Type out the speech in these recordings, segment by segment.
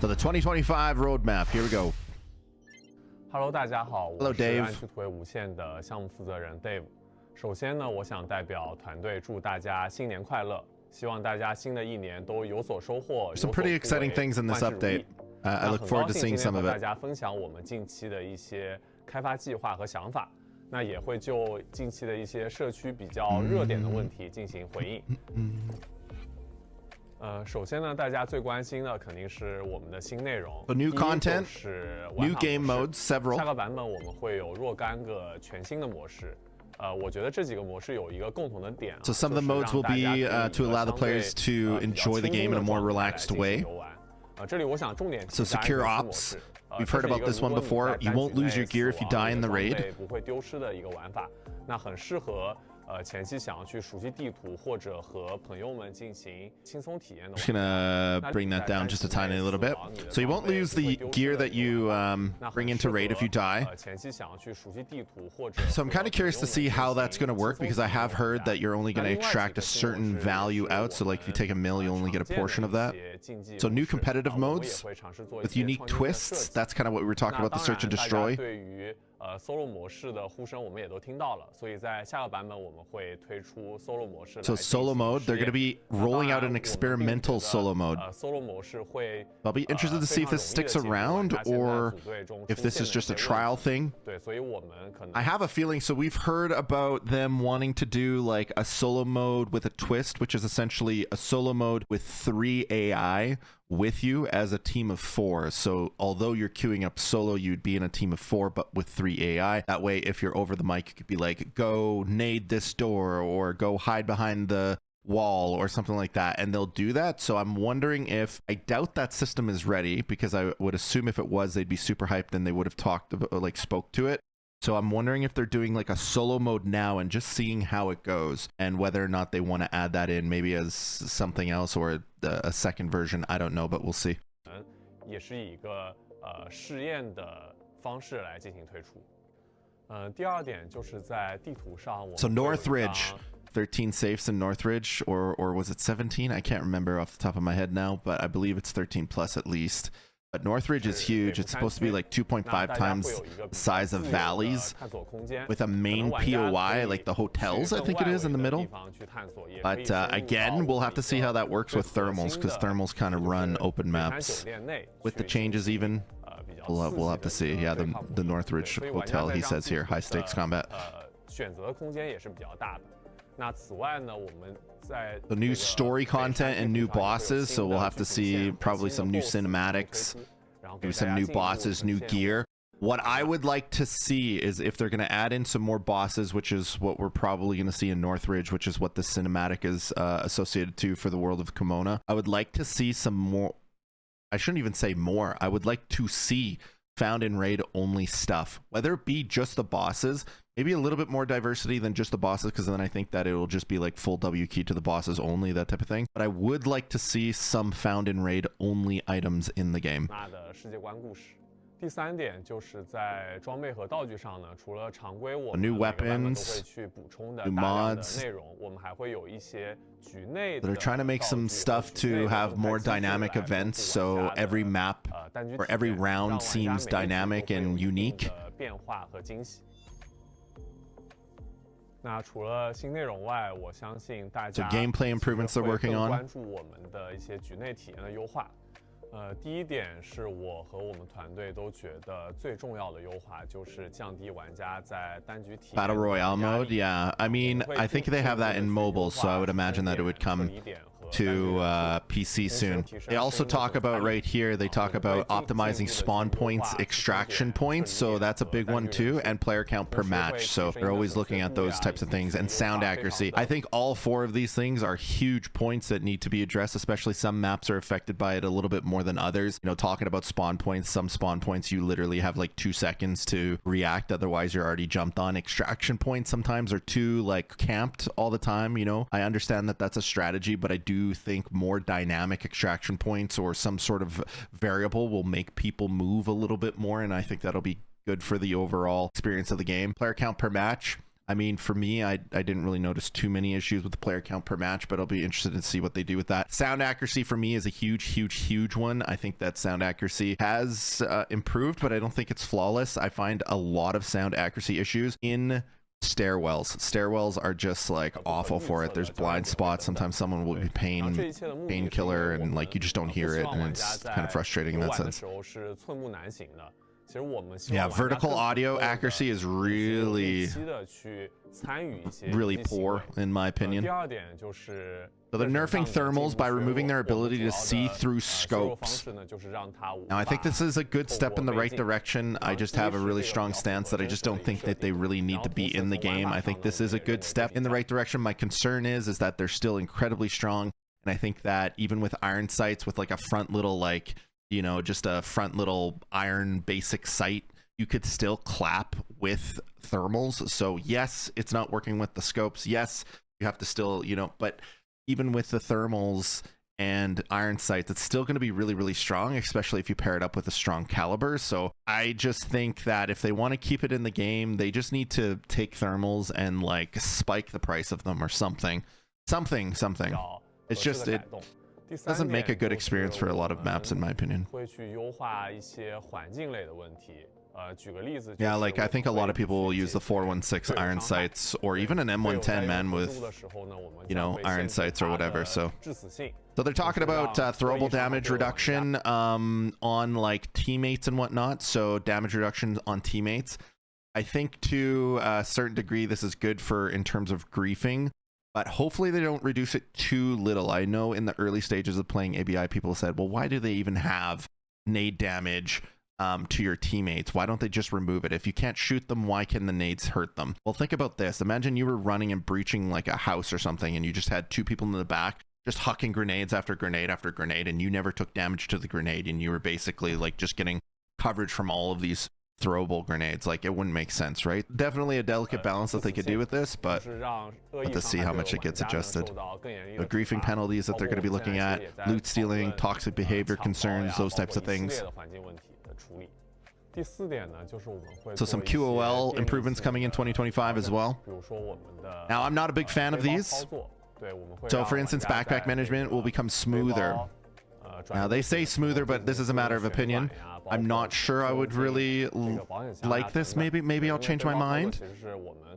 So the 2025 roadmap, here we go. Hello， 大家好， Hello, 我是 Dave 暗区突围无限的项目负责人 Dave。首先呢，我想代表团队祝大家新年快乐，希望大家新的一年都有所收获。 Some pretty exciting things in this update. I look forward to seeing some of 大 it. 家分享我们近期的一些开发计划和想法，那也会就近期的一些社区比较热点的问题进行回应。首先呢，大家最关心的肯定是我们的新内容。So new content, 是 new game modes, several. 下个版本我们会有若干个全新的模式。我觉得这几个模式有一个共同的点。So some of the modes will be to allow the players to enjoy the game in a more relaxed way. 这里我想重点 So secure ops. We've heard about this one before. You won't lose your gear if you die in the raid. 不会丢失的一个玩法，那很适合。前期想要去熟悉地图或者和朋友们进行轻松体验的。 Just gonna bring that down just a tiny little bit. So you won't lose the gear that you bring into raid if you die. 前期想要去熟悉地图或者。 So I'm kind of curious to see how that's going to work because I have heard that you're only going to extract a certain value out. So like if you take a mill, you only get a portion of that. So new competitive modes with unique twists. That's kind of what we were talking about, the search and destroy. solo 模式的呼声我们也都听到了，所以在下个版本我们会推出 solo 模式。So solo mode, they're going to be rolling out an experimental solo mode. solo 模式会。 I'll be interested to see if this sticks around or if this is just a trial thing. 对，所以我们可能。 I have a feeling, so we've heard about them wanting to do like a solo mode with a twist, which is essentially a solo mode with 3 AI with you as a team of 4. So although you're queuing up solo, you'd be in a team of 4, but with 3 AI. That way, if you're over the mic, you could be like, go nade this door or go hide behind the wall or something like that, and they'll do that. So I'm wondering if, I doubt that system is ready because I would assume if it was, they'd be super hyped and they would have talked about, like spoke to it. So I'm wondering if they're doing like a solo mode now and just seeing how it goes and whether or not they want to add that in maybe as something else or a second version. I don't know, but we'll see. 也是以一个试验的方式来进行推出。第二点就是在地图上，我们 So Northridge, 13 safes in Northridge, or was it 17? I can't remember off the top of my head now, but I believe it's 13 plus at least. But Northridge is huge. It's supposed to be like 2.5 times the size of valleys with a main POI, like the hotels, I think it is, in the middle. But again, we'll have to see how that works with thermals because thermals kind of run open maps. With the changes even, we'll have to see. Yeah, the Northridge Hotel, he says here, high stakes combat. 选择空间也是比较大的。那此外呢，我们在 The new story content and new bosses, so we'll have to see probably some new cinematics, maybe some new bosses, new gear. What I would like to see is if they're going to add in some more bosses, which is what we're probably going to see in Northridge, which is what the cinematic is associated to for the world of Kimona. I would like to see some more. I shouldn't even say more. I would like to see found in raid only stuff, whether it be just the bosses, maybe a little bit more diversity than just the bosses, because then I think that it will just be like full W key to the bosses only, that type of thing. But I would like to see some found in raid only items in the game. 第三点就是在装备和道具上呢，除了常规我们 new 每个版本都 weapons, 会去补充的 new 大量的 mods 内容，我们还会有一些局内的 They're trying to make some stuff to have more dynamic events, so every map or every round seems dynamic and unique. 变化和惊喜。那除了新内容外，我相信大家 So gameplay improvements they're working on. 关注我们的一些局内体验的优化。第一点是我和我们团队都觉得最重要的优化，就是降低玩家在单局体验 Battle Royale mode, yeah. I mean, I think they have that in mobile, so I would imagine that it would come to PC soon. They also talk about right here, they talk about optimizing spawn points, extraction points, so that's a big one too, and player count per match. So they're always looking at those types of things, and sound accuracy. I think all 4 of these things are huge points that need to be addressed, especially some maps are affected by it a little bit more than others. You know, talking about spawn points, some spawn points you literally have like 2 seconds to react, otherwise you're already jumped on. Extraction points sometimes are too like camped all the time, you know. I understand that that's a strategy, but I do think more dynamic extraction points or some sort of variable will make people move a little bit more, and I think that'll be good for the overall experience of the game. Player count per match, I mean, for me, I didn't really notice too many issues with the player count per match, but I'll be interested to see what they do with that. Sound accuracy for me is a huge one. I think that sound accuracy has improved, but I don't think it's flawless. I find a lot of sound accuracy issues in stairwells. Stairwells are just like awful for it. There's blind spots. Sometimes someone will be painkiller and like you just don't hear it, and it's kind of frustrating in that sense. Yeah, vertical audio accuracy is really poor in my opinion. So they're nerfing thermals by removing their ability to see through scopes. Now I think this is a good step in the right direction. I just have a really strong stance that I just don't think that they really need to be in the game. I think this is a good step in the right direction. My concern is that they're still incredibly strong, and I think that even with iron sights with like a front little like, you know, just a front little iron basic sight, you could still clap with thermals. So yes, it's not working with the scopes. Yes, you have to still, you know, but even with the thermals and iron sights, it's still going to be really strong, especially if you pair it up with a strong caliber. So I just think that if they want to keep it in the game, they just need to take thermals and like spike the price of them or something. It's just, it doesn't make a good experience for a lot of maps in my opinion. Yeah, like I think a lot of people will use the 416 iron sights or even an M110 man with, you know, iron sights or whatever. So they're talking about throwable damage reduction on like teammates and whatnot. So damage reduction on teammates, I think to a certain degree this is good for in terms of griefing, but hopefully they don't reduce it too little. I know in the early stages of playing ABI, people said, well, why do they even have nade damage to your teammates? Why don't they just remove it? If you can't shoot them, why can the nades hurt them? Well, think about this. Imagine you were running and breaching like a house or something, and you just had two people in the back just hucking grenades after grenade after grenade, and you never took damage to the grenade, and you were basically like just getting coverage from all of these throwable grenades. Like, it wouldn't make sense, right? Definitely a delicate balance that they could do with this, but we'll have to see how much it gets adjusted. The griefing penalties that they're going to be looking at, loot stealing, toxic behavior concerns, those types of things. So some QOL improvements coming in 2025 as well. Now, I'm not a big fan of these. So for instance, backpack management will become smoother. Now they say smoother, but this is a matter of opinion. I'm not sure I would really like this. Maybe I'll change my mind.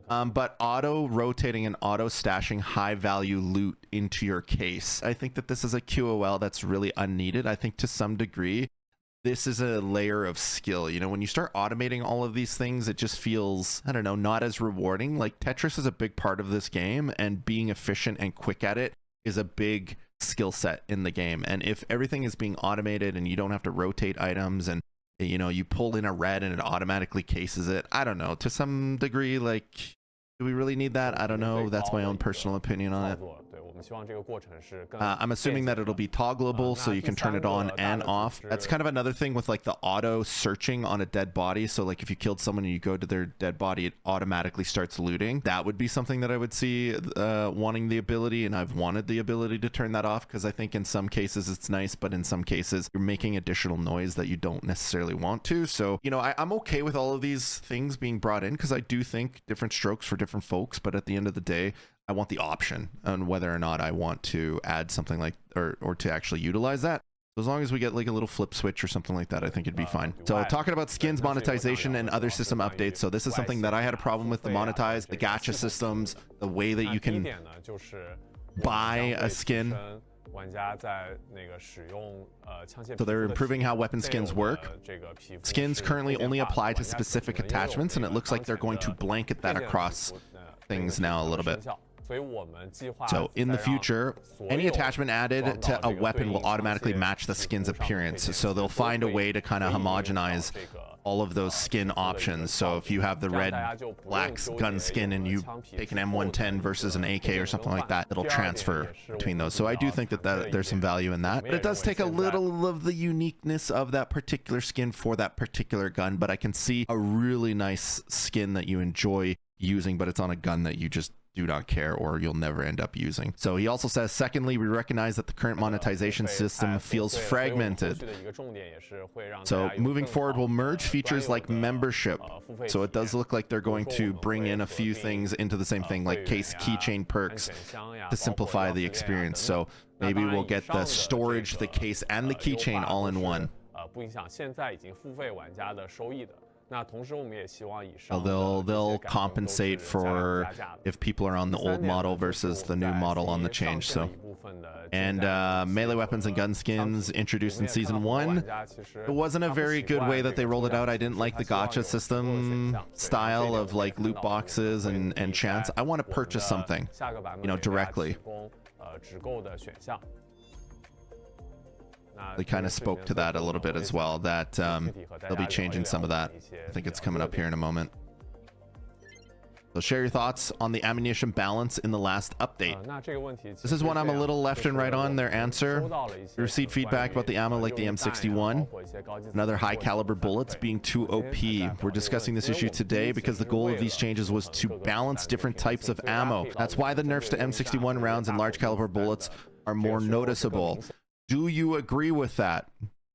But auto rotating and auto stashing high value loot into your case, I think that this is a QOL that's really unneeded. I think to some degree this is a layer of skill. You know, when you start automating all of these things, it just feels, I don't know, not as rewarding. Like, Tetris is a big part of this game, and being efficient and quick at it is a big skill set in the game. And if everything is being automated and you don't have to rotate items, and you know, you pull in a red and it automatically cases it, I don't know, to some degree, like, do we really need that? I don't know. That's my own personal opinion on it. I'm assuming that it'll be toggleable, so you can turn it on and off. That's kind of another thing with like the auto searching on a dead body. So like if you killed someone and you go to their dead body, it automatically starts looting. That would be something that I would see wanting the ability, and I've wanted the ability to turn that off, because I think in some cases it's nice, but in some cases you're making additional noise that you don't necessarily want to. So, you know, I'm okay with all of these things being brought in, because I do think different strokes for different folks, but at the end of the day, I want the option on whether or not I want to add something like, or to actually utilize that. So as long as we get like a little flip switch or something like that, I think it'd be fine. So talking about skins, monetization, and other system updates. So this is something that I had a problem with, the monetize, the gacha systems, the way that you can buy a skin. So they're improving how weapon skins work. Skins currently only apply to specific attachments, and it looks like they're going to blanket that across things now a little bit. So in the future, any attachment added to a weapon will automatically match the skin's appearance. So they'll find a way to kind of homogenize all of those skin options. So if you have the red black gun skin and you take an M110 versus an AK or something like that, it'll transfer between those. So I do think that there's some value in that. But it does take a little of the uniqueness of that particular skin for that particular gun. But I can see a really nice skin that you enjoy using, but it's on a gun that you just do not care or you'll never end up using. So he also says, secondly, we recognize that the current monetization system feels fragmented. So moving forward, we'll merge features like membership. So it does look like they're going to bring in a few things into the same thing, like case keychain perks to simplify the experience. So maybe we'll get the storage, the case, and the keychain all in one. They'll compensate for if people are on the old model versus the new model on the change. So, and melee weapons and gun skins introduced in season 1. It wasn't a very good way that they rolled it out. I didn't like the gacha system style of like loot boxes and chance. I want to purchase something, you know, directly. They kind of spoke to that a little bit as well, that they'll be changing some of that. I think it's coming up here in a moment. So share your thoughts on the ammunition balance in the last update. This is one I'm a little left and right on their answer. We received feedback about the ammo like the M61 and other high caliber bullets being too OP. We're discussing this issue today because the goal of these changes was to balance different types of ammo. That's why the nerfs to M61 rounds and large caliber bullets are more noticeable. Do you agree with that?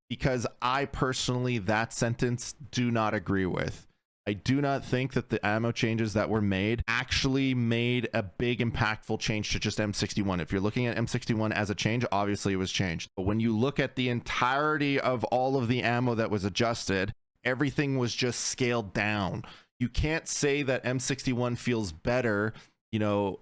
Because I personally, that sentence, do not agree with. I do not think that the ammo changes that were made actually made a big impactful change to just M61. If you're looking at M61 as a change, obviously it was changed. But when you look at the entirety of all of the ammo that was adjusted, everything was just scaled down. You can't say that M61 feels better, you know,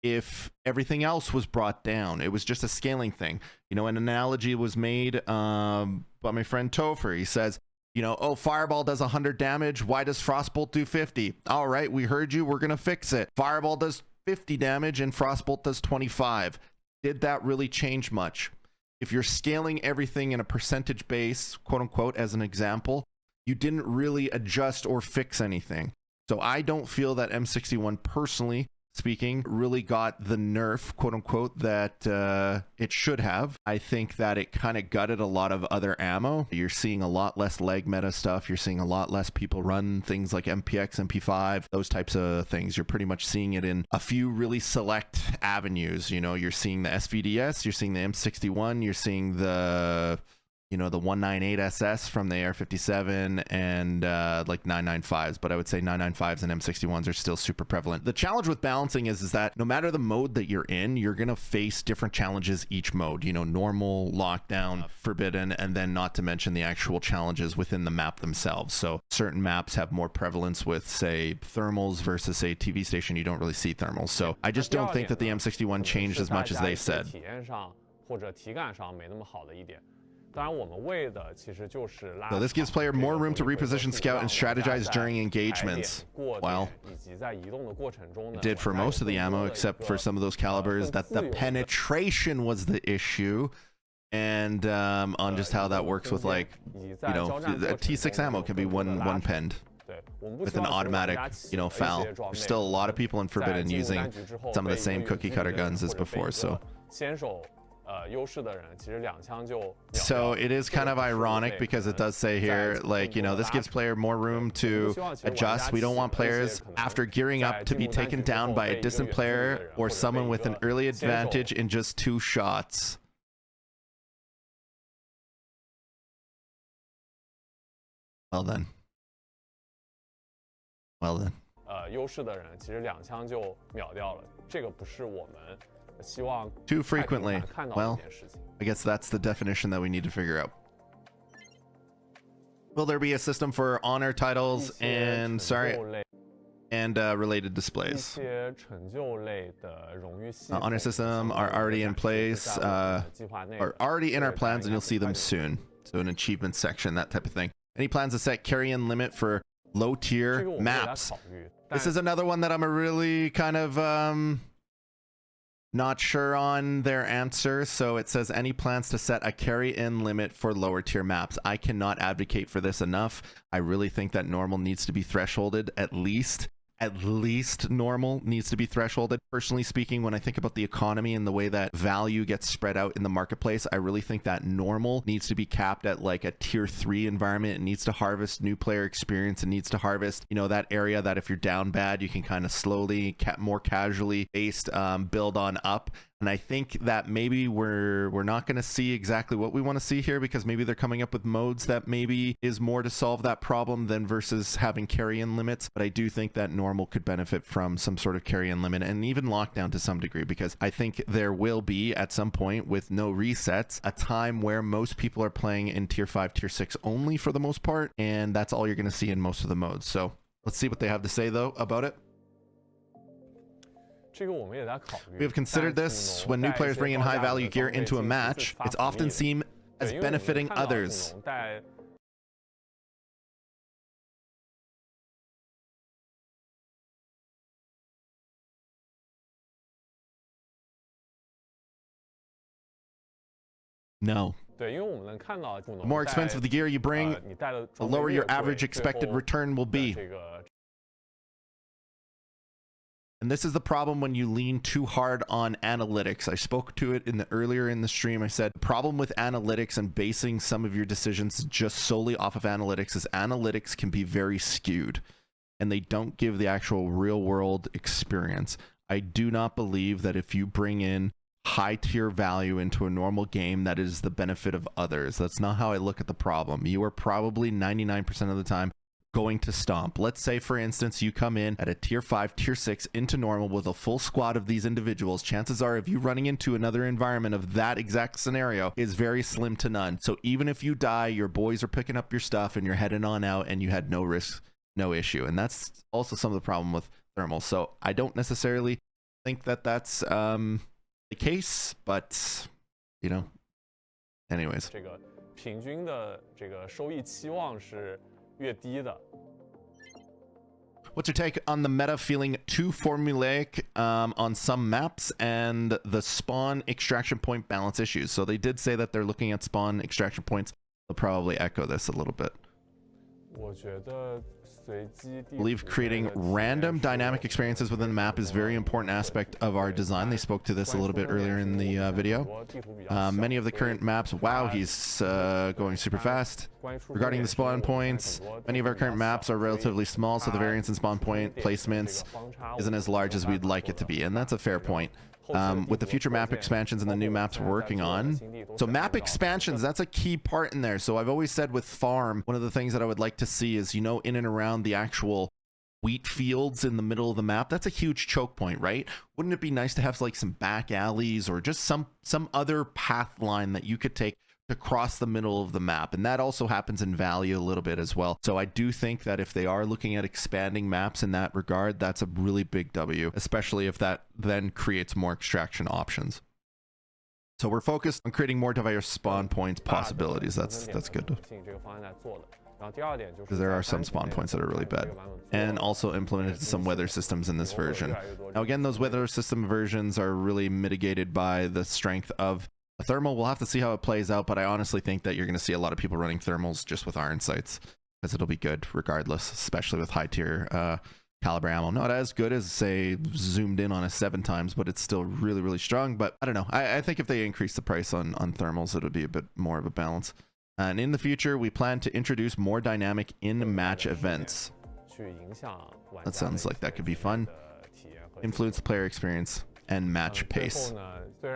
if everything else was brought down. It was just a scaling thing. You know, an analogy was made by my friend Topher. He says, you know, oh, Fireball does 100 damage. Why does Frostbolt do 50? All right, we heard you. We're going to fix it. Fireball does 50 damage and Frostbolt does 25. Did that really change much? If you're scaling everything in a percentage base, quote unquote, as an example, you didn't really adjust or fix anything. So I don't feel that M61 personally speaking really got the nerf, quote unquote, that it should have. I think that it kind of gutted a lot of other ammo. You're seeing a lot less leg meta stuff. You're seeing a lot less people run things like MPX, MP5, those types of things. You're pretty much seeing it in a few really select avenues. You know, you're seeing the SVDS, you're seeing the M61, you're seeing the, you know, the 198 SS from the AR-57 and like 995s, but I would say 995s and M61s are still super prevalent. The challenge with balancing is that no matter the mode that you're in, you're going to face different challenges each mode, you know, normal, lockdown, forbidden, and then not to mention the actual challenges within the map themselves. So certain maps have more prevalence with, say, thermals versus a TV station. You don't really see thermals. So I just don't think that the M61 changed as much as they said. So this gives player more room to reposition, scout, and strategize during engagements. Well, it did for most of the ammo, except for some of those calibers that the penetration was the issue. And on just how that works with, like, you know, a T6 ammo can be one penned with an automatic, you know, foul. There's still a lot of people in Forbidden using some of the same cookie cutter guns as before, so. So it is kind of ironic because it does say here, like, you know, this gives player more room to adjust. We don't want players after gearing up to be taken down by a distant player or someone with an early advantage in just 2 shots. Well then. Well then. Too frequently. Well, I guess that's the definition that we need to figure out. Will there be a system for honor titles and related displays? Honor system are already in place, are already in our plans, and you'll see them soon. So an achievement section, that type of thing. Any plans to set carry-in limit for low tier maps? This is another one that I'm really kind of not sure on their answer. So it says any plans to set a carry-in limit for lower tier maps. I cannot advocate for this enough. I really think that normal needs to be thresholded at least at least normal needs to be thresholded. Personally speaking, when I think about the economy and the way that value gets spread out in the marketplace, I really think that normal needs to be capped at like a tier 3 environment. It needs to harvest new player experience. It needs to harvest, you know, that area that if you're down bad, you can kind of slowly, more casually based build on up. And I think that maybe we're not going to see exactly what we want to see here, because maybe they're coming up with modes that maybe is more to solve that problem than versus having carry-in limits. But I do think that normal could benefit from some sort of carry-in limit and even lockdown to some degree, because I think there will be at some point with no resets a time where most people are playing in tier 5, tier 6 only for the most part, and that's all you're going to see in most of the modes. So let's see what they have to say though about it. We have considered this. When new players bring in high value gear into a match, it's often seen as benefiting others. No. The more expensive the gear you bring, the lower your average expected return will be. And this is the problem when you lean too hard on analytics. I spoke to it earlier in the stream. I said the problem with analytics and basing some of your decisions just solely off of analytics is analytics can be very skewed and they don't give the actual real world experience. I do not believe that if you bring in high tier value into a normal game, that is the benefit of others. That's not how I look at the problem. You are probably 99% of the time going to stomp. Let's say, for instance, you come in at a tier 5, tier 6 into normal with a full squad of these individuals. Chances are, if you running into another environment of that exact scenario, is very slim to none. So even if you die, your boys are picking up your stuff and you're heading on out and you had no risk, no issue. And that's also some of the problem with thermal. So I don't necessarily think that that's the case, but you know, anyways. 平均的这个收益期望是越低的。 What's your take on the meta feeling too formulaic on some maps and the spawn extraction point balance issues? So they did say that they're looking at spawn extraction points. They'll probably echo this a little bit. 我觉得 I believe creating random dynamic experiences within the map is a very important aspect of our design. They spoke to this a little bit earlier in the video. Many of the current maps, wow, he's going super fast. Regarding the spawn points, many of our current maps are relatively small, so the variance in spawn point placements isn't as large as we'd like it to be, and that's a fair point. With the future map expansions and the new maps we're working on. So map expansions, that's a key part in there. So I've always said with farm, one of the things that I would like to see is, you know, in and around the actual wheat fields in the middle of the map, that's a huge choke point, right? Wouldn't it be nice to have like some back alleys or just some other path line that you could take to cross the middle of the map? And that also happens in value a little bit as well. So I do think that if they are looking at expanding maps in that regard, that's a really big W, especially if that then creates more extraction options. So we're focused on creating more diverse spawn points possibilities. That's good. Because there are some spawn points that are really bad. And also implemented some weather systems in this version. Now again, those weather system versions are really mitigated by the strength of thermal. We'll have to see how it plays out, but I honestly think that you're going to see a lot of people running thermals just with iron sights, because it'll be good regardless, especially with high tier caliber ammo. Not as good as, say, zoomed in on a 7 times, but it's still really, really strong. But I don't know. I think if they increase the price on thermals, it'll be a bit more of a balance. And in the future, we plan to introduce more dynamic in-match events. That sounds like that could be fun. Influence the player experience and match pace. So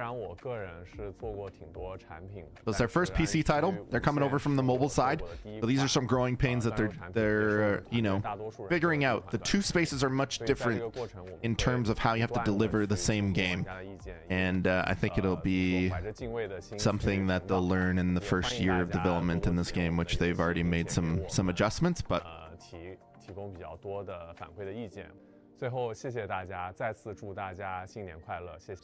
it's their first PC title. They're coming over from the mobile side. So these are some growing pains that they're you know, figuring out. The two spaces are much different in terms of how you have to deliver the same game. And I think it'll be something that they'll learn in the first year of development in this game, which they've already made some adjustments, but So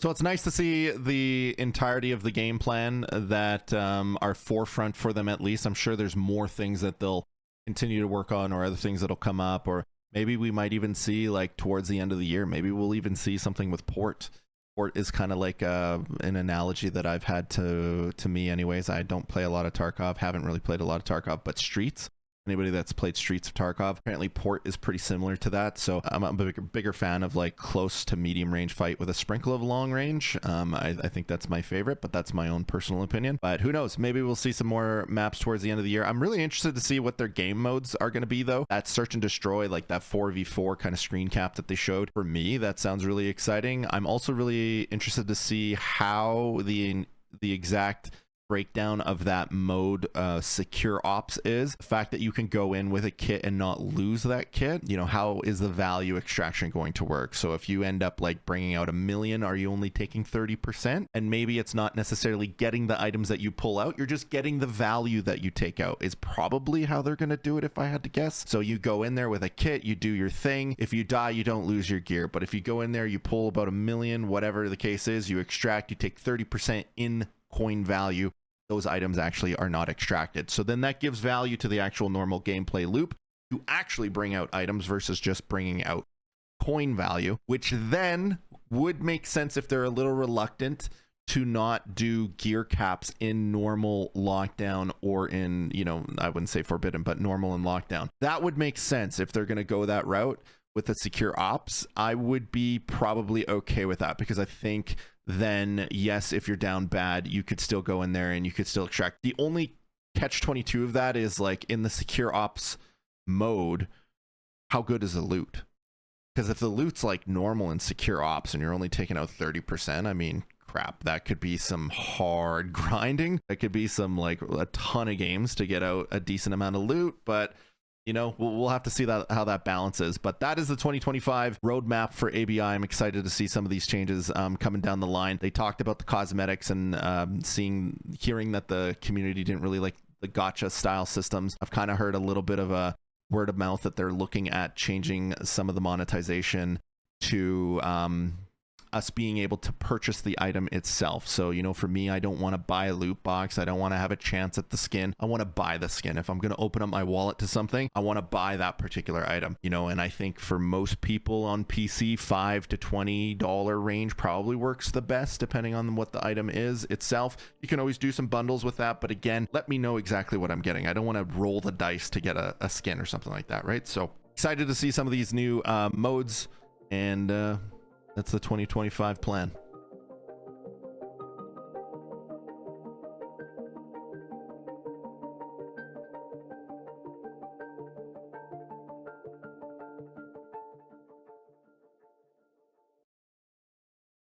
it's nice to see the entirety of the game plan that are forefront for them, at least. I'm sure there's more things that they'll continue to work on, or other things that'll come up, or maybe we might even see, like, towards the end of the year, maybe we'll even see something with port. Port is kind of like an analogy that I've had to me anyways. I don't play a lot of Tarkov, haven't really played a lot of Tarkov, but Streets Anybody that's played Streets of Tarkov, apparently Port is pretty similar to that. So I'm a bigger fan of like close to medium range fight with a sprinkle of long range. I think that's my favorite, but that's my own personal opinion. But who knows? Maybe we'll see some more maps towards the end of the year. I'm really interested to see what their game modes are going to be, though. That search and destroy, like that 4v4 kind of screen cap that they showed, for me, that sounds really exciting. I'm also really interested to see how the exact breakdown of that mode secure ops is. The fact that you can go in with a kit and not lose that kit, you know, how is the value extraction going to work? So if you end up like bringing out 1 million, are you only taking 30%? And maybe it's not necessarily getting the items that you pull out, you're just getting the value that you take out, is probably how they're going to do it if I had to guess. So you go in there with a kit, you do your thing. If you die, you don't lose your gear. But if you go in there, you pull about 1 million, whatever the case is, you extract, you take 30% in coin value. Those items actually are not extracted. So then that gives value to the actual normal gameplay loop to actually bring out items versus just bringing out coin value, which then would make sense if they're a little reluctant to not do gear caps in normal lockdown or in, you know, I wouldn't say forbidden, but normal and lockdown. That would make sense if they're going to go that route with the secure ops. I would be probably okay with that, because I think then, yes, if you're down bad, you could still go in there and you could still extract. The only catch-22 of that is, like, in the secure ops mode, how good is the loot? Because if the loot's like normal in secure ops and you're only taking out 30%, I mean, crap, that could be some hard grinding. That could be some, like, a ton of games to get out a decent amount of loot, but you know, we'll have to see how that balances. But that is the 2025 roadmap for ABI. I'm excited to see some of these changes coming down the line. They talked about the cosmetics and hearing that the community didn't really like the gacha style systems. I've kind of heard a little bit of a word of mouth that they're looking at changing some of the monetization to us being able to purchase the item itself. So, you know, for me, I don't want to buy a loot box. I don't want to have a chance at the skin. I want to buy the skin. If I'm going to open up my wallet to something, I want to buy that particular item, you know. And I think for most people on PC, $5 to $20 range probably works the best, depending on what the item is itself. You can always do some bundles with that, but again, let me know exactly what I'm getting. I don't want to roll the dice to get a skin or something like that, right? So excited to see some of these new modes, and that's the 2025 plan.